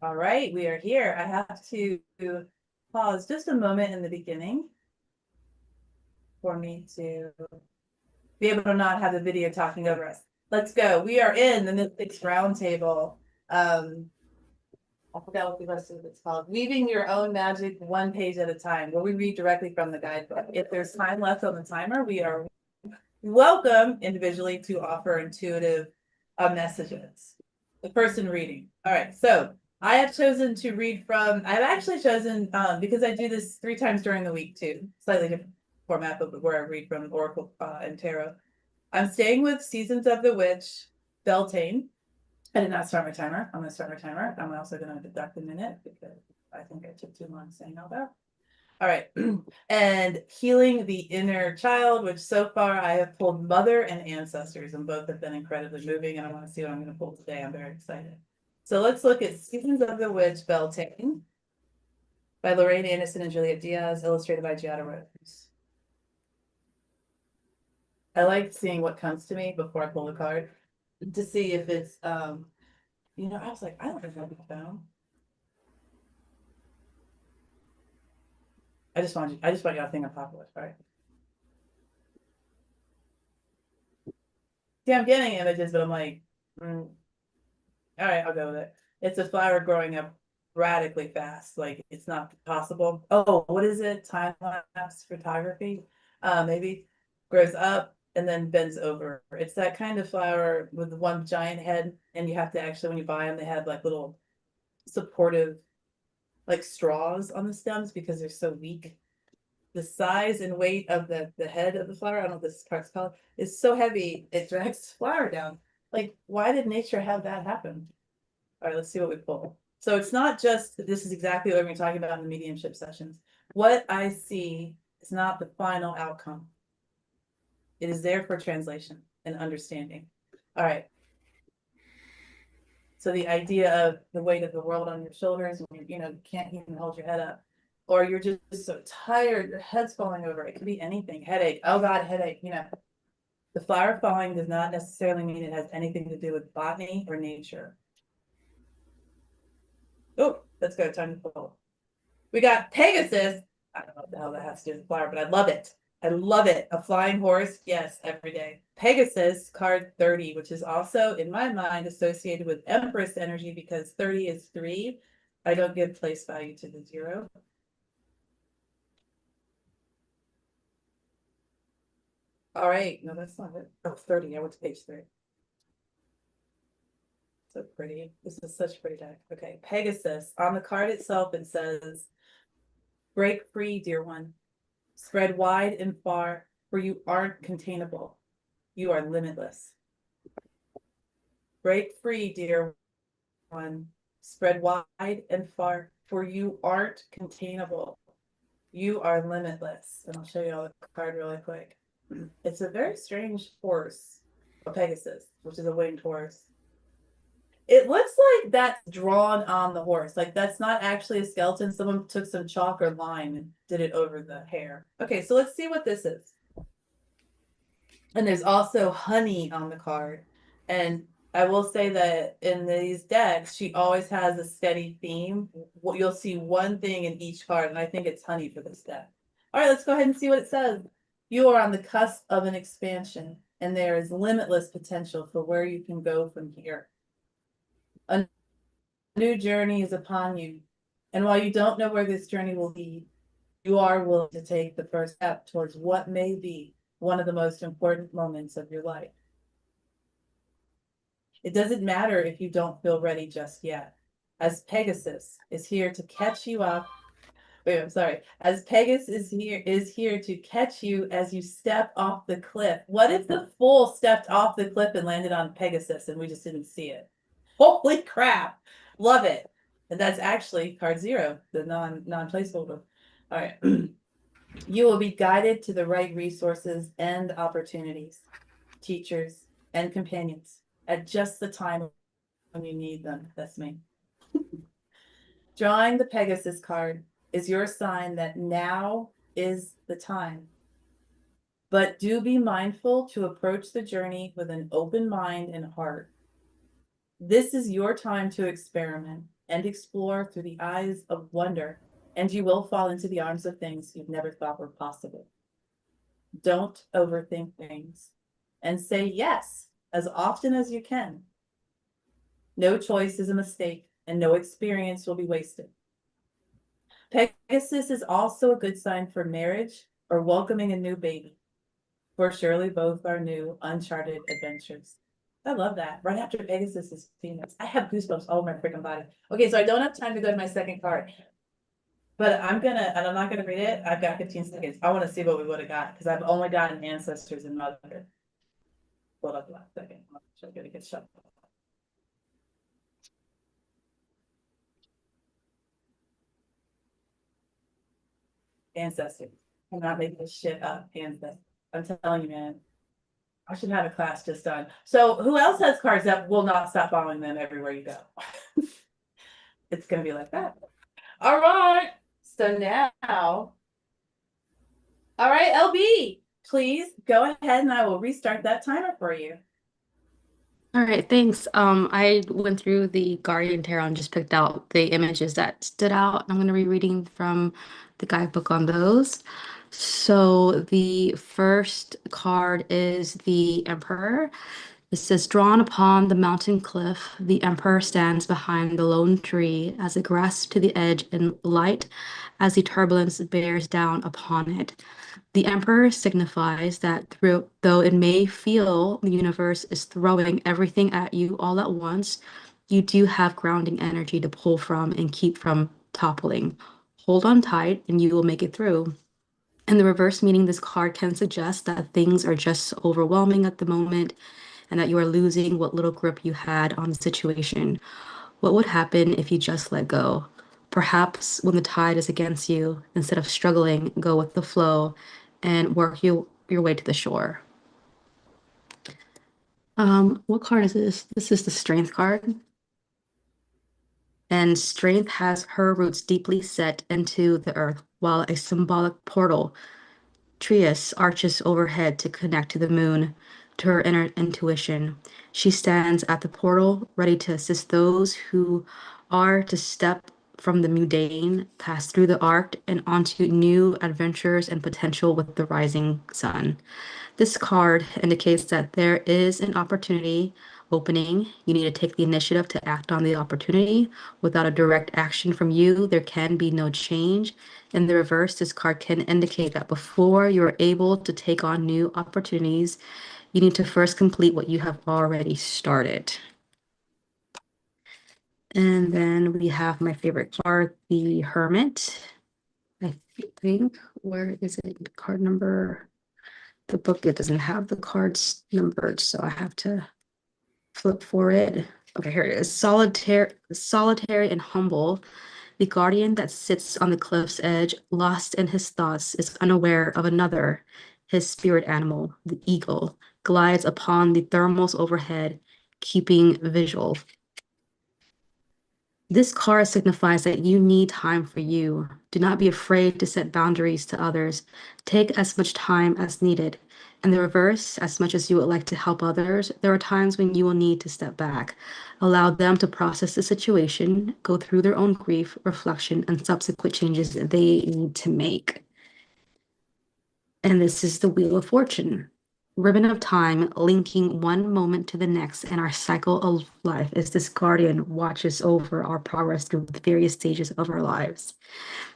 All right, we are here. I have to pause just a moment in the beginning for me to be able to not have the video talking over us. Let's go. We are in the Mystics Roundtable. I forgot what the rest of it's called. Weaving Your Own Magic One Page at a Time, where we read directly from the guidebook. If there's time left on the timer, we are welcome individually to offer intuitive messages. The person reading. All right, so I have chosen to read from, I've actually chosen, because I do this 3 times during the week too, slightly different format, but where I read from Oracle and Tarot. I'm staying with Seasons of the Witch, Beltane. I did not start my timer. I'm going to start my timer. I'm also going to deduct a minute because I think I took too long saying all that. All right. And Healing the Inner Child, which so far I have pulled Mother and Ancestors, and both have been incredibly moving. And I want to see what I'm going to pull today. I'm very excited. So let's look at Seasons of the Witch, Beltane by Lorraine Anderson and Juliet Diaz, illustrated by Giada Rose. I like seeing what comes to me before I pull the card to see if it's, I was like, I don't know what I found. I just want y'all to think I'm popular, right? See, I'm getting images, but I'm like, all right, I'll go with it. It's a flower growing up radically fast. Like it's not possible. Oh, what is it? Time lapse photography? Maybe grows up and then bends over. It's that kind of flower with one giant head, and you have to actually, when you buy them, they have like little supportive, like straws on the stems because they're so weak. The size and weight of the head of the flower, I don't know if this part's called, is so heavy it drags the flower down. Like, why did nature have that happen? All right, let's see what we pull. So it's not just, this is exactly what we're going to be talking about in the mediumship sessions. What I see is not the final outcome. It is there for translation and understanding. All right. So the idea of the weight of the world on your shoulders, when you can't even hold your head up, or you're just so tired, your head's falling over. It could be anything. Headache. Oh God, headache. The flower falling does not necessarily mean it has anything to do with botany or nature. Oh, let's go. Time to pull. We got Pegasus. I don't know what the hell that has to do with the flower, but I love it. I love it. A flying horse. Yes, every day. Pegasus, card 30, which is also, in my mind, associated with Empress energy because 30 is 3. I don't give place value to the 0. All right. No, that's not it. Oh, 30. I went to page 3. So pretty. This is such a pretty deck. Okay. Pegasus. On the card itself, it says, break free, dear one. Spread wide and far, for you aren't containable. You are limitless. Break free, dear one. Spread wide and far, for you aren't containable. You are limitless. And I'll show you all the card really quick. It's a very strange horse, a Pegasus, which is a winged horse. It looks like that's drawn on the horse. Like that's not actually a skeleton. Someone took some chalk or lime and did it over the hair. Okay, so let's see what this is. And there's also honey on the card. And I will say that in these decks, she always has a steady theme. You'll see one thing in each card, and I think it's honey for this deck. All right, let's go ahead and see what it says. You are on the cusp of an expansion, and there is limitless potential for where you can go from here. A new journey is upon you. And while you don't know where this journey will lead, you are willing to take the first step towards what may be one of the most important moments of your life. It doesn't matter if you don't feel ready just yet, as Pegasus is here to catch you up. Wait, I'm sorry. As Pegasus is here to catch you as you step off the cliff. What if the fool stepped off the cliff and landed on Pegasus and we just didn't see it? Holy crap. Love it. And that's actually card 0, the non-placeholder. All right. You will be guided to the right resources and opportunities, teachers, and companions at just the time when you need them. That's me. Drawing the Pegasus card is your sign that now is the time. But do be mindful to approach the journey with an open mind and heart. This is your time to experiment, and explore through the eyes of wonder, and you will fall into the arms of things you've never thought were possible. Don't overthink things and say yes as often as you can. No choice is a mistake, and no experience will be wasted. Pegasus is also a good sign for marriage or welcoming a new baby, for surely both are new, uncharted adventures. I love that. Right after Pegasus is Phoenix. I have goosebumps all over my freaking body. Okay, so I don't have time to go to my second card. But and I'm not gonna read it. I've got 15 seconds. I want to see what we would have got because I've only gotten ancestors and mother. Hold up last second. I'm gonna get shut. Ancestors. I'm not making this shit up. Ancestors. I'm telling you, man. I should have a class just done. So who else has cards that will not stop following them everywhere you go? It's gonna be like that. All right. So now, all right, LB, please go ahead and I will restart that timer for you. All right, thanks. I went through the Guardian Tarot and just picked out the images that stood out. I'm going to be reading from the guidebook on those. So the first card is the Emperor. It says, drawn upon the mountain cliff, the Emperor stands behind the lone tree as it grasps to the edge in light as the turbulence bears down upon it. The Emperor signifies that though it may feel the universe is throwing everything at you all at once, you do have grounding energy to pull from and keep from toppling. Hold on tight and you will make it through. In the reverse meaning, this card can suggest that things are just overwhelming at the moment and that you are losing what little grip you had on the situation. What would happen if you just let go? Perhaps when the tide is against you, instead of struggling, go with the flow and work your way to the shore. What card is this? This is the Strength card. And Strength has her roots deeply set into the earth, while a symbolic portal Trias arches overhead to connect to the moon, to her inner intuition. She stands at the portal, ready to assist those who are to step from the mundane, pass through the arc, and onto new adventures and potential with the rising sun. This card indicates that there is an opportunity opening. You need to take the initiative to act on the opportunity. Without a direct action from you, there can be no change. In the reverse, this card can indicate that before you're able to take on new opportunities, you need to first complete what you have already started. And then we have my favorite card, the Hermit. I think, where is it? Card number. The book, it doesn't have the cards numbered, so I have to flip for it. Okay, here it is. Solitary and humble. The guardian that sits on the cliff's edge, lost in his thoughts, is unaware of another. His spirit animal, the eagle, glides upon the thermals overhead, keeping vigil. This card signifies that you need time for you. Do not be afraid to set boundaries to others. Take as much time as needed. In the reverse, as much as you would like to help others, there are times when you will need to step back. Allow them to process the situation, go through their own grief, reflection, and subsequent changes that they need to make. And this is the Wheel of Fortune. Ribbon of time linking one moment to the next in our cycle of life as this guardian watches over our progress through the various stages of our lives.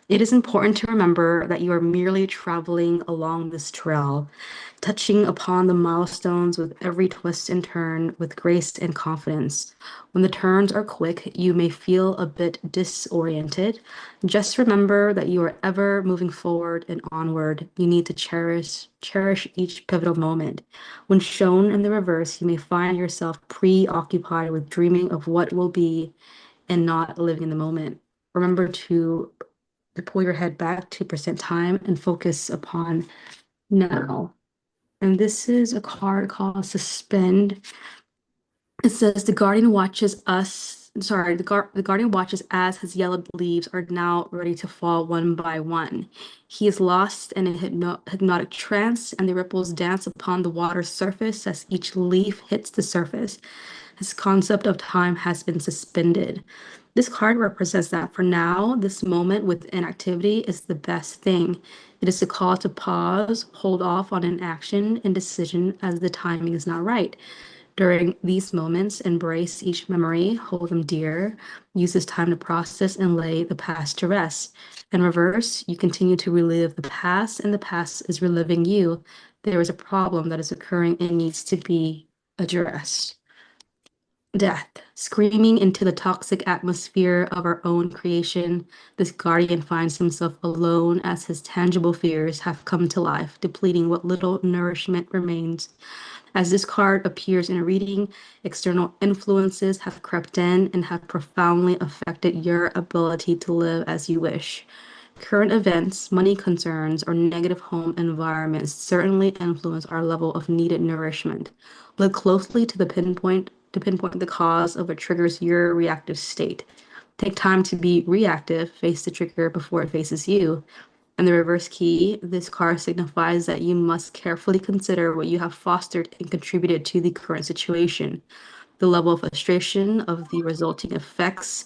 It is important to remember that you are merely traveling along this trail, touching upon the milestones with every twist and turn with grace and confidence. When the turns are quick, you may feel a bit disoriented. Just remember that you are ever moving forward and onward. You need to cherish each pivotal moment. When shown in the reverse, you may find yourself preoccupied with dreaming of what will be and not living in the moment. Remember to pull your head back 2% time and focus upon now. And this is a card called Suspend. It says the guardian watches us. Sorry, the guardian watches as his yellowed leaves are now ready to fall one by one. He is lost in a hypnotic trance, and the ripples dance upon the water's surface as each leaf hits the surface. His concept of time has been suspended. This card represents that for now, this moment with inactivity is the best thing. It is a call to pause, hold off on an action and decision as the timing is not right. During these moments, embrace each memory, hold them dear, use this time to process and lay the past to rest. In reverse, you continue to relive the past, and the past is reliving you. There is a problem that is occurring and needs to be addressed. Death, screaming into the toxic atmosphere of our own creation, this guardian finds himself alone as his tangible fears have come to life, depleting what little nourishment remains. As this card appears in a reading, external influences have crept in and have profoundly affected your ability to live as you wish. Current events, money concerns, or negative home environments certainly influence our level of needed nourishment. Look closely to pinpoint the cause of what triggers your reactive state. Take time to be reactive, face the trigger before it faces you. And the reverse key, this card signifies that you must carefully consider what you have fostered and contributed to the current situation. The level of frustration of the resulting effects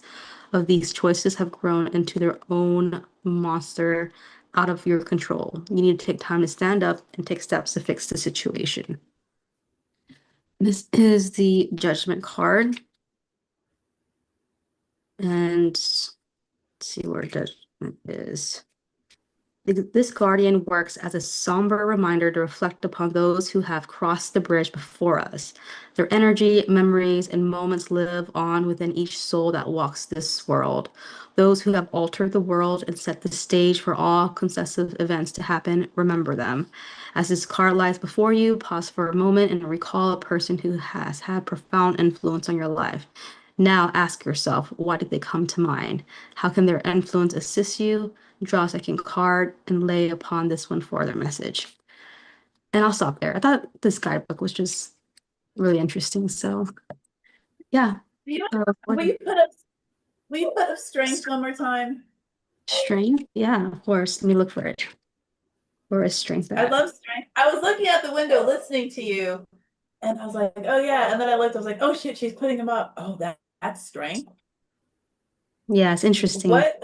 of these choices have grown into their own monster out of your control. You need to take time to stand up and take steps to fix the situation. This is the Judgment card. And let's see where Judgment is. This guardian works as a somber reminder to reflect upon those who have crossed the bridge before us. Their energy, memories, and moments live on within each soul that walks this world. Those who have altered the world and set the stage for all successive events to happen, remember them. As this card lies before you, pause for a moment and recall a person who has had profound influence on your life. Now ask yourself, why did they come to mind? How can their influence assist you? Draw a second card and lay upon this one for their message. And I'll stop there. I thought this guidebook was just really interesting. So yeah. Will you put up strength one more time? Strength? Yeah, of course. Let me look for it. Where is strength I at? love strength. I was looking out the window listening to you, and I was like, oh yeah. And then I looked, I was like, oh shit, she's putting them up. Oh, that's strength. Yeah, it's interesting. What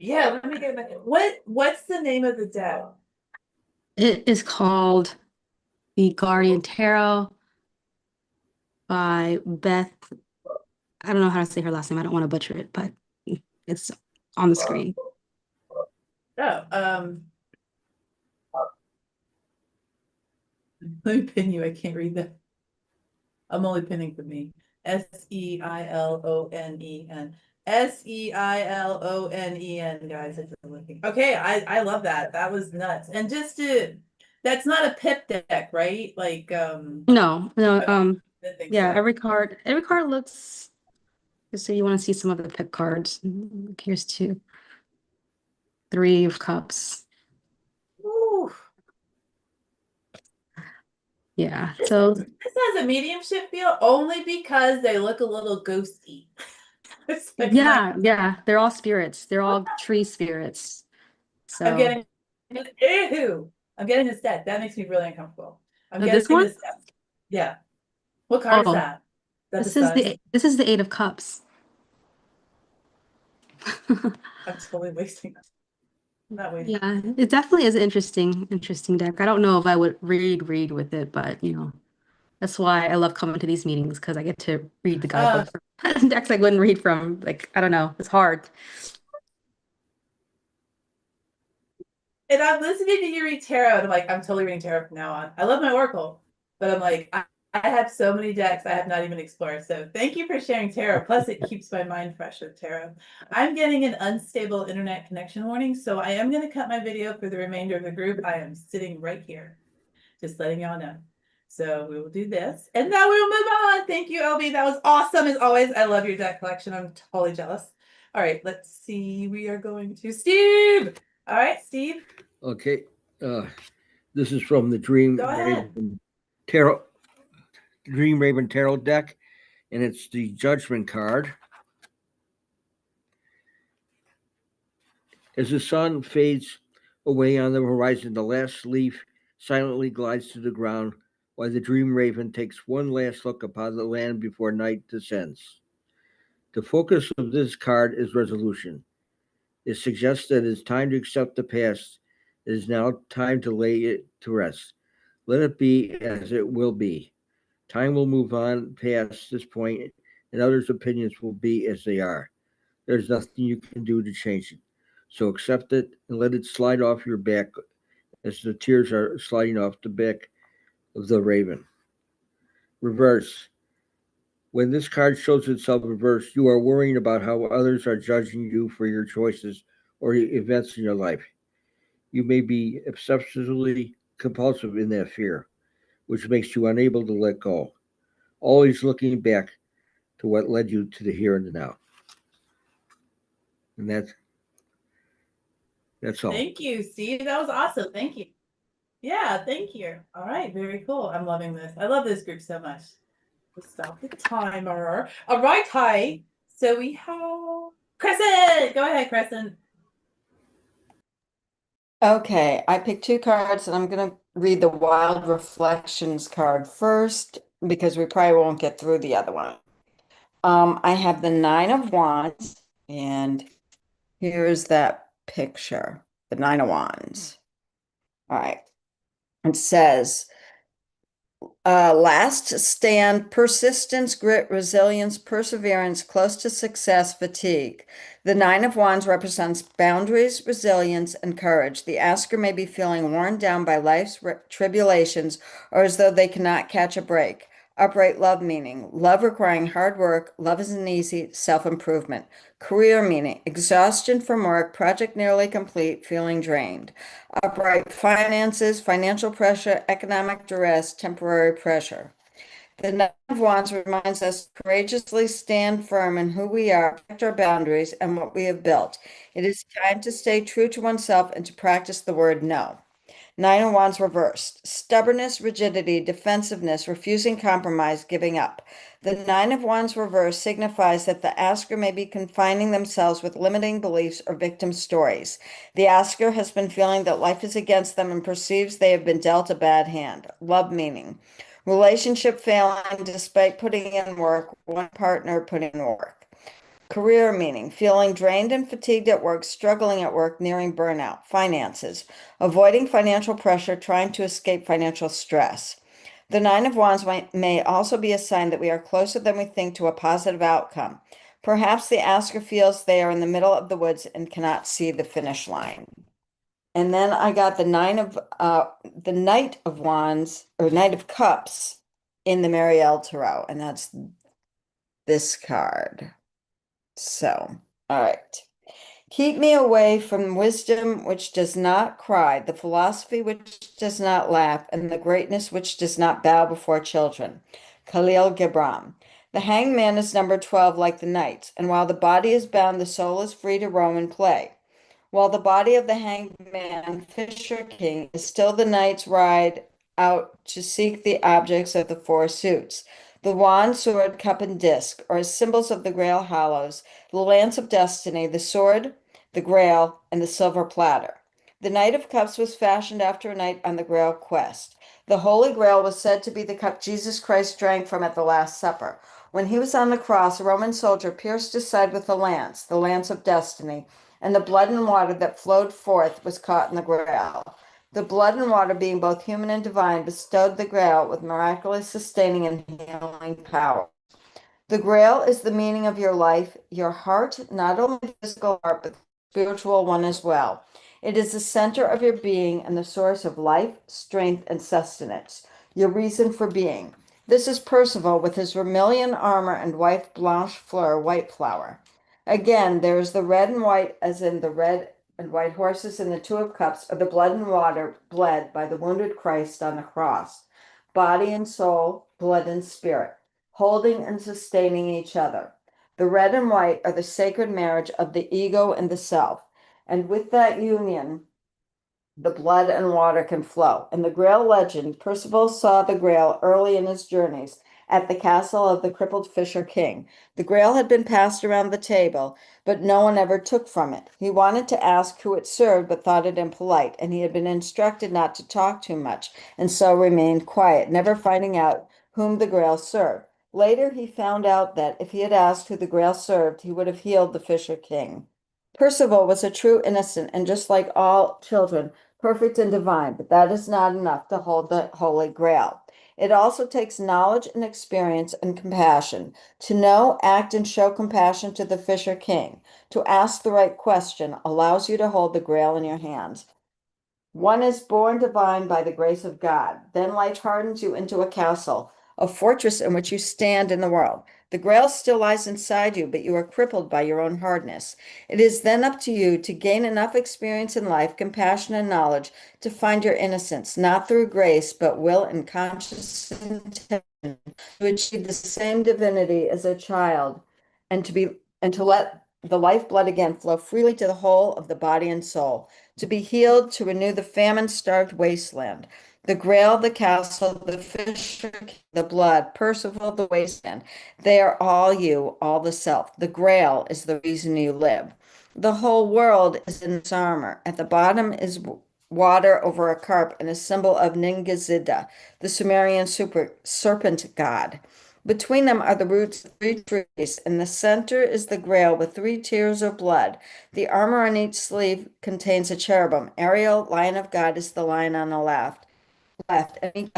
yeah, let me get back. What's the name of the deck? It is called The Guardian Tarot by Beth. I don't know how to say her last name. I don't want to butcher it, but it's on the screen. Oh, let me pin you. I can't read that. I'm only pinning for me. Seilоnen. Seilоnen, guys. It's looking. Okay, I love that. That was nuts. And that's not a pip deck, right? Like No. So. Every card looks. So you want to see some of the pip cards. Here's 2. 3 of Cups. Ooh. Yeah. So this has a mediumship feel only because they look a little ghosty. like yeah, they're all spirits. They're all tree spirits. So I'm getting I'm getting this deck. That makes me really uncomfortable. I'm getting this one? this deck. Yeah. What card is that? This is the 8 of Cups. I'm totally wasting. Not wasting. Yeah, it definitely is an interesting deck. I don't know if I would read with it, but that's why I love coming to these meetings because I get to read the guidebook from decks I wouldn't read from. Like, I don't know, it's hard. And I'm listening to you read tarot, and I'm like, I'm totally reading tarot from now on. I love my oracle, but I'm like, I have so many decks I have not even explored. So thank you for sharing tarot. Plus, it keeps my mind fresh with tarot. I'm getting an unstable internet connection warning, so I am going to cut my video for the remainder of the group. I am sitting right here, just letting y'all know. So we will do this, and now we will move on. Thank you, LB. That was awesome as always. I love your deck collection. I'm totally jealous. All right, let's see. We are going to Steve. All right, Steve. Okay. This is from the Dream Raven Tarot deck, and it's the Judgment card. As the sun fades away on the horizon, the last leaf silently glides to the ground, while the Dream Raven takes one last look upon the land before night descends. The focus of this card is resolution. It suggests that it's time to accept the past. It is now time to lay it to rest. Let it be as it will be. Time will move on past this point, and others' opinions will be as they are. There's nothing you can do to change it. So accept it and let it slide off your back as the tears are sliding off the back of the raven. Reverse. When this card shows itself reversed, you are worrying about how others are judging you for your choices or events in your life. You may be obsessively compulsive in that fear, which makes you unable to let go, always looking back to what led you to the here and the now. And that's all. Thank you, Steve. That was awesome. Thank you. Yeah, thank you. All right, very cool. I'm loving this. I love this group so much. Let's stop the timer. All right, hi. So we have Crescent. Go ahead, Crescent. Okay, I picked two cards and I'm going to read the Wild Reflections card first because we probably won't get through the other one. I have the Nine of Wands, and here's that picture, the Nine of Wands. All right. It says, last stand, persistence, grit, resilience, perseverance, close to success, fatigue. The Nine of Wands represents boundaries, resilience, and courage. The asker may be feeling worn down by life's tribulations or as though they cannot catch a break. Upright love meaning, love requiring hard work, love isn't easy, self-improvement. Career meaning, exhaustion from work, project nearly complete, feeling drained. Upright finances, financial pressure, economic duress, temporary pressure. The Nine of Wands reminds us to courageously stand firm in who we are, protect our boundaries, and what we have built. It is time to stay true to oneself and to practice the word no. Nine of Wands reversed. Stubbornness, rigidity, defensiveness, refusing compromise, giving up. The Nine of Wands reversed signifies that the asker may be confining themselves with limiting beliefs or victim stories. The asker has been feeling that life is against them and perceives they have been dealt a bad hand. Love meaning. Relationship failing despite putting in work, one partner putting in work. Career meaning, feeling drained and fatigued at work, struggling at work, nearing burnout. Finances, avoiding financial pressure, trying to escape financial stress. The Nine of Wands may also be a sign that we are closer than we think to a positive outcome. Perhaps the asker feels they are in the middle of the woods and cannot see the finish line. And then I got the the Knight of Wands or Knight of Cups in the Marielle Tarot, and that's this card. So, all right. Keep me away from wisdom which does not cry, the philosophy which does not laugh, and the greatness which does not bow before children. Khalil Gibran. The hanged man is number 12 like the knights, and while the body is bound, the soul is free to roam and play. While the body of the hanged man, Fisher King, is still the knight's ride out to seek the objects of the four suits. The wand, sword, cup, and disc are symbols of the Grail Hollows, the lance of destiny, the sword, the Grail, and the silver platter. The Knight of Cups was fashioned after a knight on the Grail quest. The Holy Grail was said to be the cup Jesus Christ drank from at the Last Supper. When he was on the cross, a Roman soldier pierced his side with the lance of destiny, and the blood and water that flowed forth was caught in the Grail. The blood and water, being both human and divine, bestowed the Grail with miraculous sustaining and healing power. The Grail is the meaning of your life, your heart, not only the physical heart, but the spiritual one as well. It is the center of your being and the source of life, strength, and sustenance, your reason for being. This is Percival with his vermilion armor and white blanche fleur, white flower. Again, there is the red and white, as in the red and white horses in the Two of Cups, are the blood and water bled by the wounded Christ on the cross. Body and soul, blood and spirit, holding and sustaining each other. The red and white are the sacred marriage of the ego and the self. And with that union, the blood and water can flow. In the Grail legend, Percival saw the Grail early in his journeys at the castle of the crippled Fisher King. The Grail had been passed around the table, but no one ever took from it. He wanted to ask who it served, but thought it impolite, and he had been instructed not to talk too much, and so remained quiet, never finding out whom the Grail served. Later, he found out that if he had asked who the Grail served, he would have healed the Fisher King. Percival was a true innocent and just like all children, perfect and divine, but that is not enough to hold the Holy Grail. It also takes knowledge and experience and compassion. To know, act, and show compassion to the Fisher King, to ask the right question, allows you to hold the Grail in your hands. One is born divine by the grace of God. Then life hardens you into a castle, a fortress in which you stand in the world. The Grail still lies inside you, but you are crippled by your own hardness. It is then up to you to gain enough experience in life, compassion, and knowledge to find your innocence, not through grace, but will and conscious intention to achieve the same divinity as a child, and to let the lifeblood again flow freely to the whole of the body and soul, to be healed, to renew the famine-starved wasteland. The Grail, the castle, the Fisher, the blood, Percival, the wasteland. They are all you, all the self. The Grail is the reason you live. The whole world is in its armor. At the bottom is water over a carp and a symbol of Ningizida, the Sumerian serpent god. Between them are the roots of 3 trees. In the center is the Grail with 3 tiers of blood. The armor on each sleeve contains a cherubim. Ariel, Lion of God, is the lion on the left. Any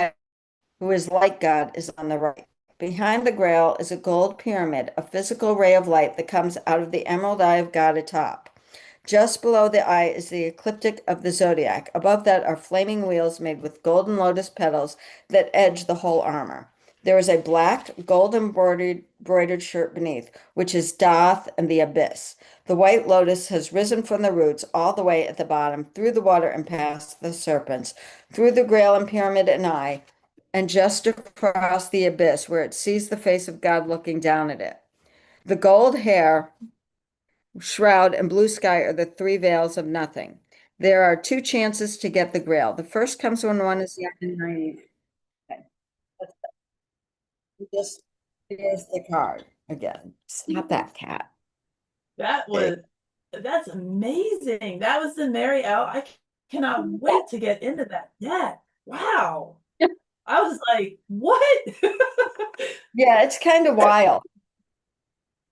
who is like God is on the right. Behind the Grail is a gold pyramid, a physical ray of light that comes out of the emerald eye of God atop. Just below the eye is the ecliptic of the zodiac. Above that are flaming wheels made with golden lotus petals that edge the whole armor. There is a black, gold embroidered shirt beneath, which is Doth and the abyss. The white lotus has risen from the roots all the way at the bottom, through the water and past the serpents, through the Grail and pyramid and eye, and just across the abyss where it sees the face of God looking down at it. The gold hair, shroud, and blue sky are the 3 veils of nothing. There are 2 chances to get the Grail. The first comes when one is young and naive. Okay. This is the card again. Stop that cat. That's amazing. That was the Mary L. I cannot wait to get into that. Yeah. Wow. I was like, what? Yeah, it's kind of wild.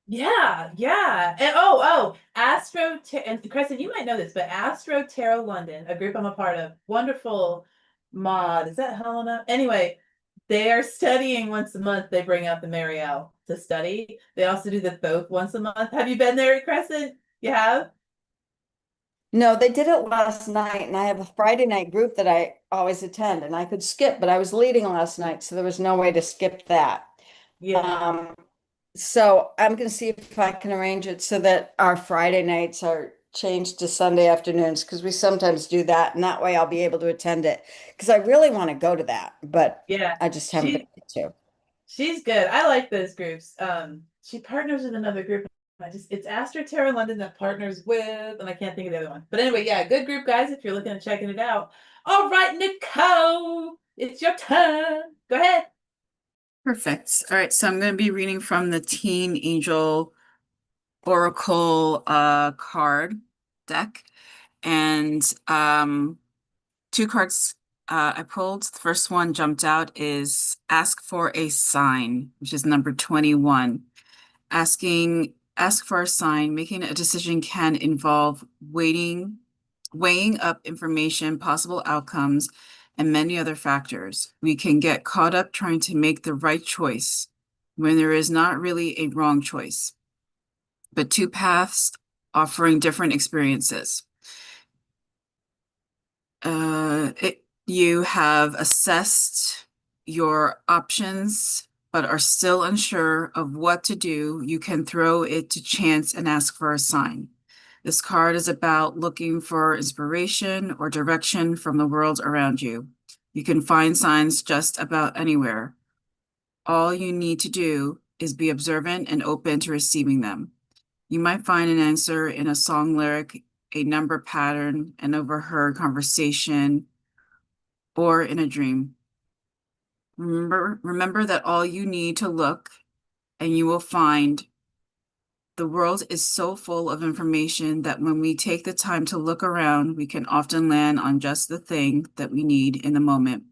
Yeah. And and Crescent, you might know this, but Astro Tarot London, a group I'm a part of, wonderful mod. Is that Helena? Anyway, they are studying once a month. They bring out the Marielle to study. They also do the both once a month. Have you been there, Crescent? You have? No, they did it last night, and I have a Friday night group that I always attend, and I could skip, but I was leading last night, so there was no way to skip that. Yeah. So I'm going to see if I can arrange it so that our Friday nights are changed to Sunday afternoons, because we sometimes do that, and that way I'll be able to attend it, because I really want to go to that, but Yeah. I just haven't been able to. She's good. I like those groups. She partners with another group. It's Astro Terra London that partners with, and I can't think of the other one. But anyway, yeah, good group, guys, if you're looking at checking it out. All right, Nicole, it's your turn. Go ahead. Perfect. All right, so I'm going to be reading from the Teen Angel Oracle card deck. And 2 cards I pulled. The first one jumped out is Ask for a Sign, which is number 21. Ask for a sign. Making a decision can involve weighing up information, possible outcomes, and many other factors. We can get caught up trying to make the right choice when there is not really a wrong choice, but 2 paths offering different experiences. You have assessed your options, but are still unsure of what to do. You can throw it to chance and ask for a sign. This card is about looking for inspiration or direction from the world around you. You can find signs just about anywhere. All you need to do is be observant and open to receiving them. You might find an answer in a song lyric, a number pattern, an overheard conversation, or in a dream. Remember that all you need to look and you will find. The world is so full of information that when we take the time to look around, we can often land on just the thing that we need in the moment.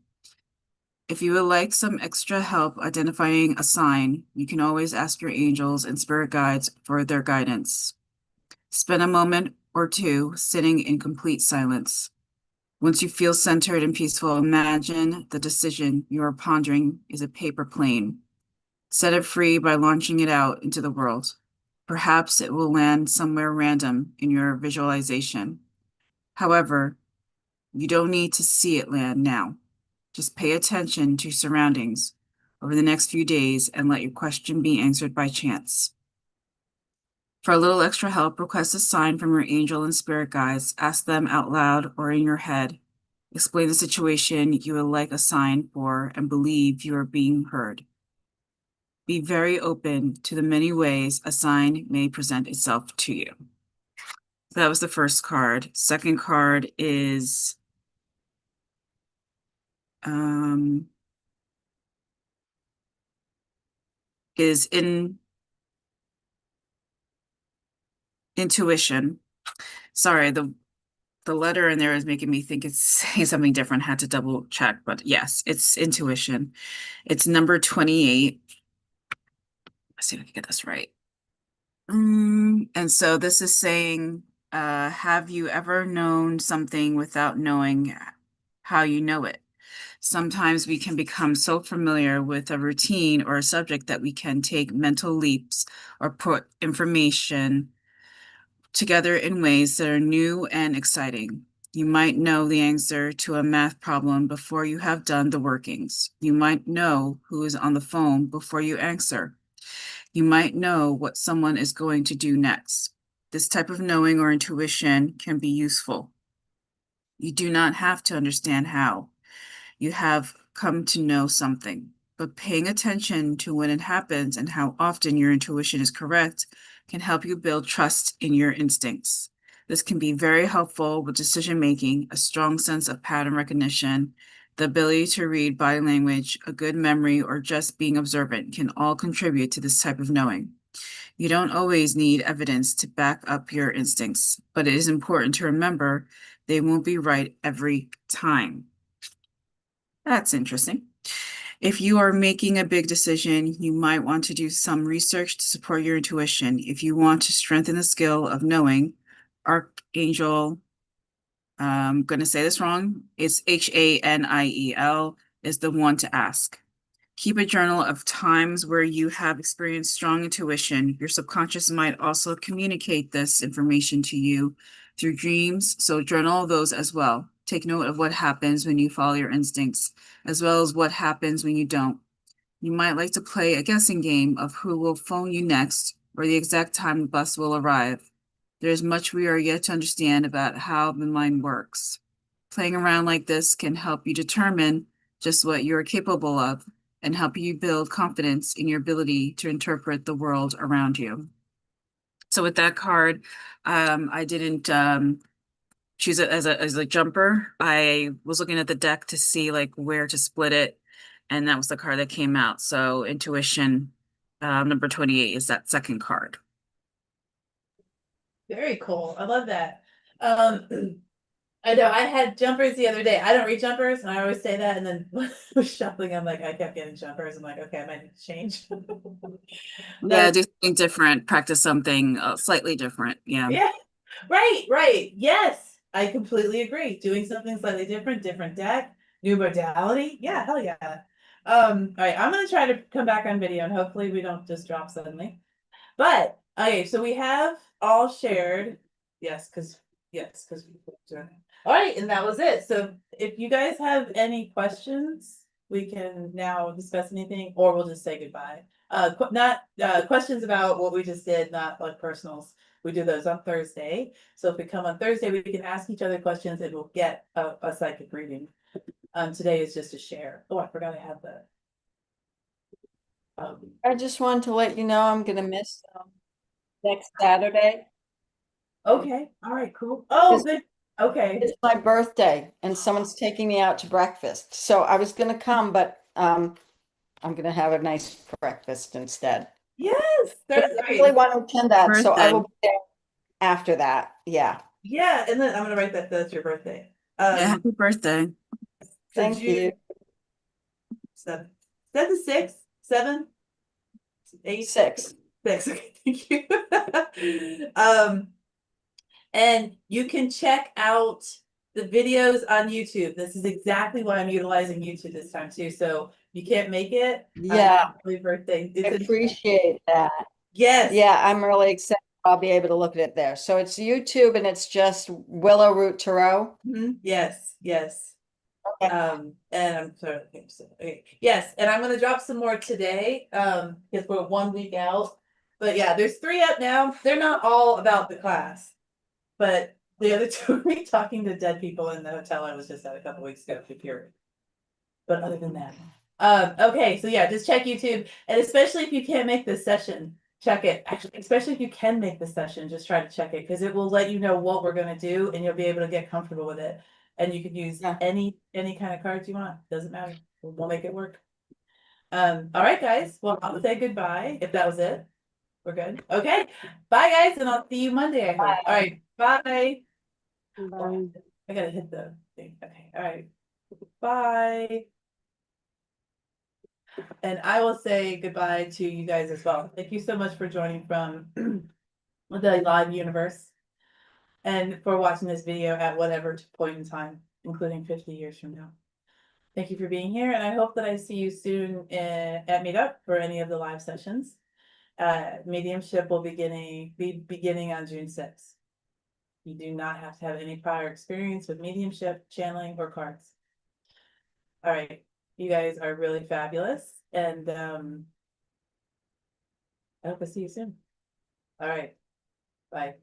If you would like some extra help identifying a sign, you can always ask your angels and spirit guides for their guidance. Spend a moment or two sitting in complete silence. Once you feel centered and peaceful, imagine the decision you are pondering is a paper plane. Set it free by launching it out into the world. Perhaps it will land somewhere random in your visualization. However, you don't need to see it land now. Just pay attention to surroundings over the next few days and let your question be answered by chance. For a little extra help, request a sign from your angel and spirit guides. Ask them out loud or in your head. Explain the situation you would like a sign for and believe you are being heard. Be very open to the many ways a sign may present itself to you. That was the first card. Second card is intuition. Sorry, the letter in there is making me think it's saying something different. Had to double check, but yes, it's intuition. It's number 28. Let's see if I can get this right. And so this is saying, have you ever known something without knowing how you know it? Sometimes we can become so familiar with a routine or a subject that we can take mental leaps or put information together in ways that are new and exciting. You might know the answer to a math problem before you have done the workings. You might know who is on the phone before you answer. You might know what someone is going to do next. This type of knowing or intuition can be useful. You do not have to understand how. You have come to know something, but paying attention to when it happens and how often your intuition is correct can help you build trust in your instincts. This can be very helpful with decision-making, a strong sense of pattern recognition, the ability to read body language, a good memory, or just being observant can all contribute to this type of knowing. You don't always need evidence to back up your instincts, but it is important to remember they won't be right every time. That's interesting. If you are making a big decision, you might want to do some research to support your intuition. If you want to strengthen the skill of knowing, Archangel, I'm going to say this wrong, it's Haniel, is the one to ask. Keep a journal of times where you have experienced strong intuition. Your subconscious might also communicate this information to you through dreams, so journal those as well. Take note of what happens when you follow your instincts, as well as what happens when you don't. You might like to play a guessing game of who will phone you next or the exact time the bus will arrive. There is much we are yet to understand about how the mind works. Playing around like this can help you determine just what you are capable of and help you build confidence in your ability to interpret the world around you. So with that card, I didn't choose it as a jumper. I was looking at the deck to see like where to split it, and that was the card that came out. So intuition, number 28 is that second card. Very cool. I love that. I know I had jumpers the other day. I don't read jumpers, and I always say that. And then with shuffling, I'm like, I kept getting jumpers. I'm like, okay, I might need to change. Yeah, do something different, practice something slightly different. Yeah. Yeah. Right. Yes, I completely agree. Doing something slightly different, different deck, new modality. Yeah, hell yeah. All right, I'm gonna try to come back on video, and hopefully we don't just drop suddenly. But okay, so we have all shared. Yes, because we all right, and that was it. So if you guys have any questions, we can now discuss anything, or we'll just say goodbye. Not questions about what we just did, not like personals. We do those on Thursday. So if we come on Thursday, we can ask each other questions and we'll get a psychic reading. Today is just a share. Oh, I forgot I have the. I just wanted to let you know I'm gonna miss next Saturday. Okay, all right, cool. Oh, good. Okay. It's my birthday and someone's taking me out to breakfast. So I was gonna come, but I'm gonna have a nice breakfast instead. Yes, But I really want to attend that, so I Birthday. will be there after that. Yeah. Yeah, and then I'm gonna write that that's your birthday. Yeah, happy birthday. So Thank June, you. 7. Is that the 6? 7? 8? 6. 6. Okay, thank you. And you can check out the videos on YouTube. This is exactly why I'm utilizing YouTube this time too. So you can't make it. Yeah. Happy birthday. I appreciate that. Yes. Yeah, I'm really excited. I'll be able to look at it there. So it's YouTube and it's just Willow Root Tarot. Yes. Yes. Okay. And I'm sorry. Okay. Yes, and I'm gonna drop some more today. Because we're 1 week out. But yeah, there's 3 up now. They're not all about the class, but the other 2 are me talking to dead people in the hotel I was just at a couple weeks ago. Period. But other than that, okay, so yeah, just check YouTube, and especially if you can't make this session, check it. Actually, especially if you can make the session, just try to check it because it will let you know what we're gonna do, and you'll be able to get comfortable with it. And you can use Yeah. any kind of cards you want. Doesn't matter. We'll make it work. All right, guys. Well, I'll say goodbye. If that was it, we're good. Okay, bye, guys, and I'll see you Monday. I hope. All right, bye. I gotta hit the thing. Okay, all right. Bye. And I will say goodbye to you guys as well. Thank you so much for joining from the live universe and for watching this video at whatever point in time, including 50 years from now. Thank you for being here, and I hope that I see you soon at Meetup for any of the live sessions. Mediumship will be beginning on June 6th. You do not have to have any prior experience with mediumship, channeling, or cards. All right, you guys are really fabulous, and I hope to see you soon. All right, bye.